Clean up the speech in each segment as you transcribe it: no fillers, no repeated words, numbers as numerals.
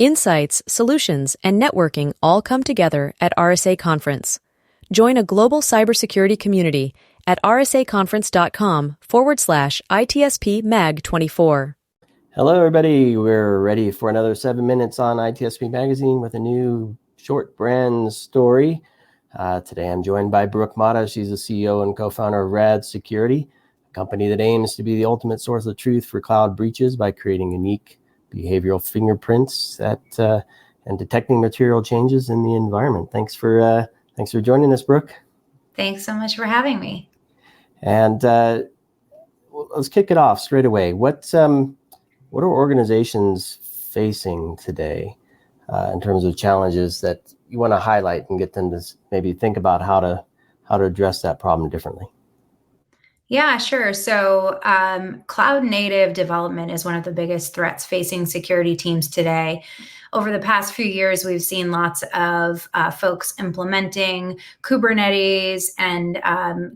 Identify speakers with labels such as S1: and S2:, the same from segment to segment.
S1: Insights, solutions, and networking all come together at RSA Conference. Join a global cybersecurity community at rsaconference.com/ITSPmag24.
S2: Hello, everybody. We're ready for another 7 minutes on ITSP Magazine with a new short brand story. Today, I'm joined by Brooke Motta. She's the CEO and co-founder of RAD Security, a company that aims to be the ultimate source of truth for cloud breaches by creating unique behavioral fingerprints and detecting material changes in the environment. Thanks for joining us, Brooke.
S3: Thanks so much for having me.
S2: And let's kick it off straight away. What are organizations facing today in terms of challenges that you want to highlight and get them to maybe think about how to address that problem differently?
S3: Yeah, sure. So cloud native development is one of the biggest threats facing security teams today. Over the past few years, we've seen lots of folks implementing Kubernetes and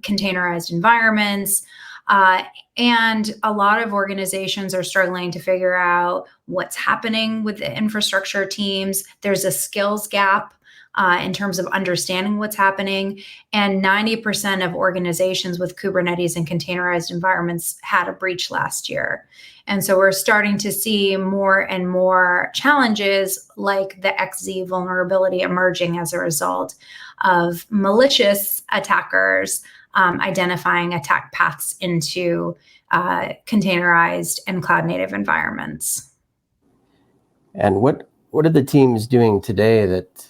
S3: containerized environments. And a lot of organizations are struggling to figure out what's happening with the infrastructure teams. There's a skills gap in terms of understanding what's happening. And 90% of organizations with Kubernetes and containerized environments had a breach last year. And so we're starting to see more and more challenges like the XZ vulnerability emerging as a result of malicious attackers identifying attack paths into containerized and cloud native environments.
S2: And what are the teams doing today that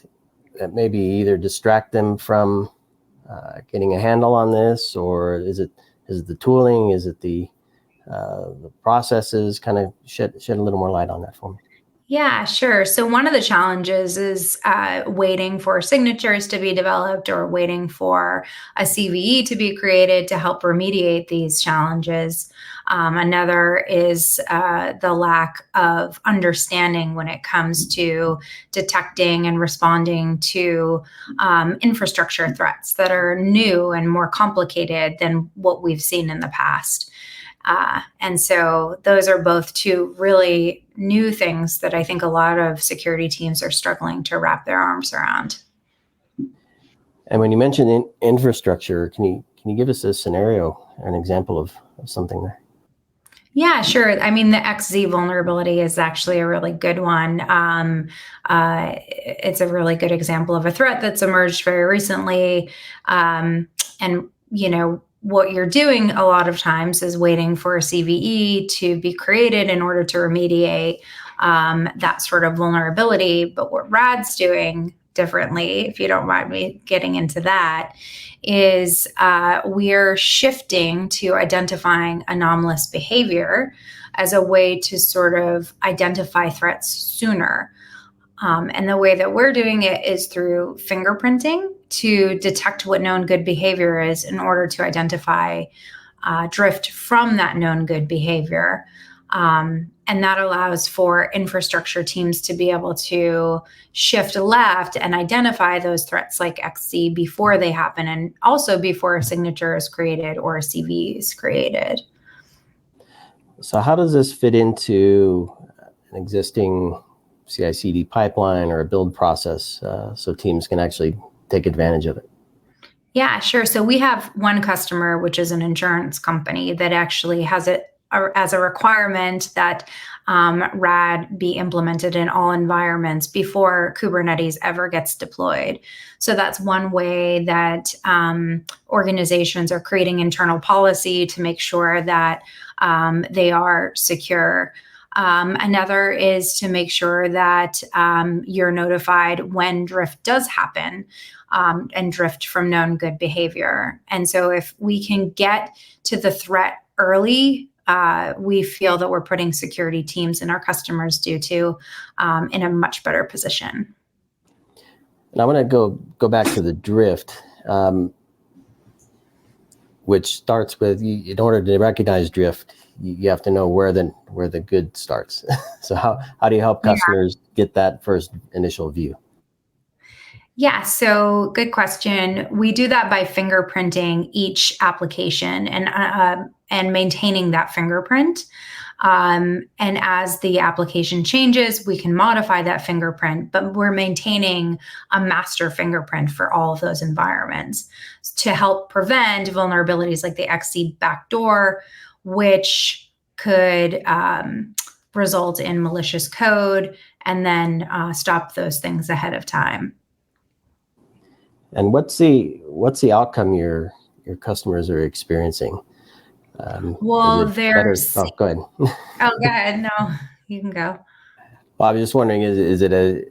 S2: maybe either distract them from getting a handle on this, or is it the tooling? Is it the processes? Kind of shed a little more light on that for me.
S3: Yeah, sure. So one of the challenges is waiting for signatures to be developed or waiting for a CVE to be created to help remediate these challenges. Another is the lack of understanding when it comes to detecting and responding to infrastructure threats that are new and more complicated than what we've seen in the past. And so those are both two really new things that I think a lot of security teams are struggling to wrap their arms around.
S2: And when you mention infrastructure, can you give us a scenario, an example of something there?
S3: Yeah, sure. I mean, the XZ vulnerability is actually a really good one. It's a really good example of a threat that's emerged very recently. And, what you're doing a lot of times is waiting for a CVE to be created in order to remediate that sort of vulnerability. But what RAD's doing differently, if you don't mind me getting into that, is we're shifting to identifying anomalous behavior as a way to sort of identify threats sooner. And the way that we're doing it is through fingerprinting to detect what known good behavior is in order to identify drift from that known good behavior. And that allows for infrastructure teams to be able to shift left and identify those threats like XC before they happen, and also before a signature is created or a CV is created.
S2: So how does this fit into an existing CI/CD pipeline or a build process so teams can actually take advantage of it?
S3: Yeah, sure. So we have one customer, which is an insurance company, that actually has it as a requirement that RAD be implemented in all environments before Kubernetes ever gets deployed. So that's one way that organizations are creating internal policy to make sure that they are secure. Another is to make sure that you're notified when drift does happen and drift from known good behavior. And so if we can get to the threat early, we feel that we're putting security teams, and our customers do too, in a much better position.
S2: And I want to go back to the drift, which starts with, in order to recognize drift, you have to know where the good starts. So how do you help customers get that first initial view?
S3: Yeah, so good question. We do that by fingerprinting each application and maintaining that fingerprint. And as the application changes, we can modify that fingerprint, but we're maintaining a master fingerprint for all of those environments to help prevent vulnerabilities like the XC backdoor, which could result in malicious code and then stop those things ahead of time.
S2: And what's the outcome your customers are experiencing?
S3: Well,
S2: there's go ahead.
S3: Oh, go ahead. No, you can go.
S2: Well, I was just wondering, is it a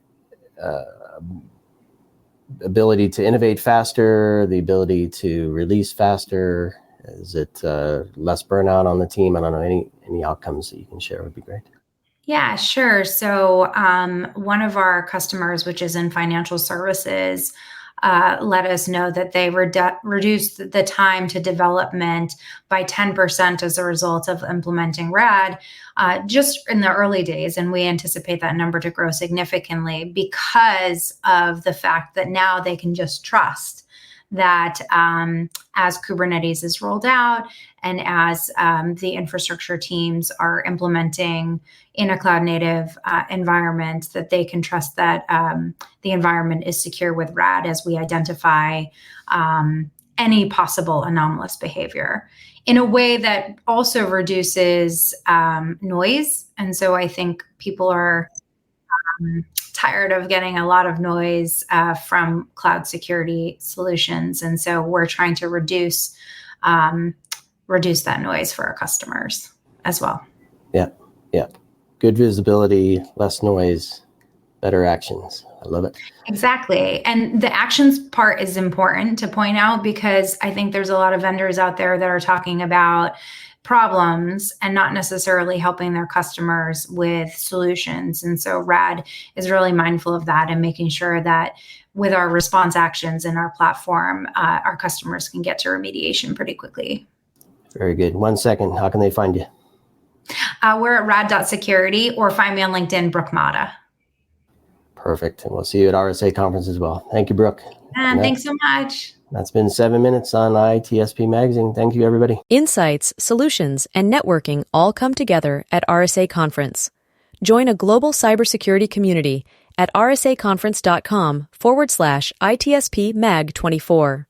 S2: ability to innovate faster, the ability to release faster? Is it less burnout on the team? I don't know, any outcomes that you can share would be great.
S3: Yeah, sure. So one of our customers, which is in financial services, let us know that they reduced the time to development by 10% as a result of implementing RAD just in the early days. And we anticipate that number to grow significantly because of the fact that now they can just trust that as Kubernetes is rolled out and as the infrastructure teams are implementing in a cloud native environment, that they can trust that the environment is secure with RAD as we identify any possible anomalous behavior in a way that also reduces noise. And so I think people are tired of getting a lot of noise from cloud security solutions. And so we're trying to reduce that noise for our customers as well.
S2: Yeah. Good visibility, less noise, better actions. I love it.
S3: Exactly. And the actions part is important to point out because I think there's a lot of vendors out there that are talking about problems and not necessarily helping their customers with solutions. And so RAD is really mindful of that and making sure that with our response actions in our platform, our customers can get to remediation pretty quickly.
S2: Very good. 1 second. How can they find you?
S3: We're at rad.security or find me on LinkedIn, Brooke Motta.
S2: Perfect. And we'll see you at RSA conference as well. Thank you, Brooke.
S3: Thanks so much.
S2: That's been 7 minutes on ITSP Magazine. Thank you, everybody.
S1: Insights, solutions, and networking all come together at RSA Conference. Join a global cybersecurity community at rsaconference.com/ITSPmag24.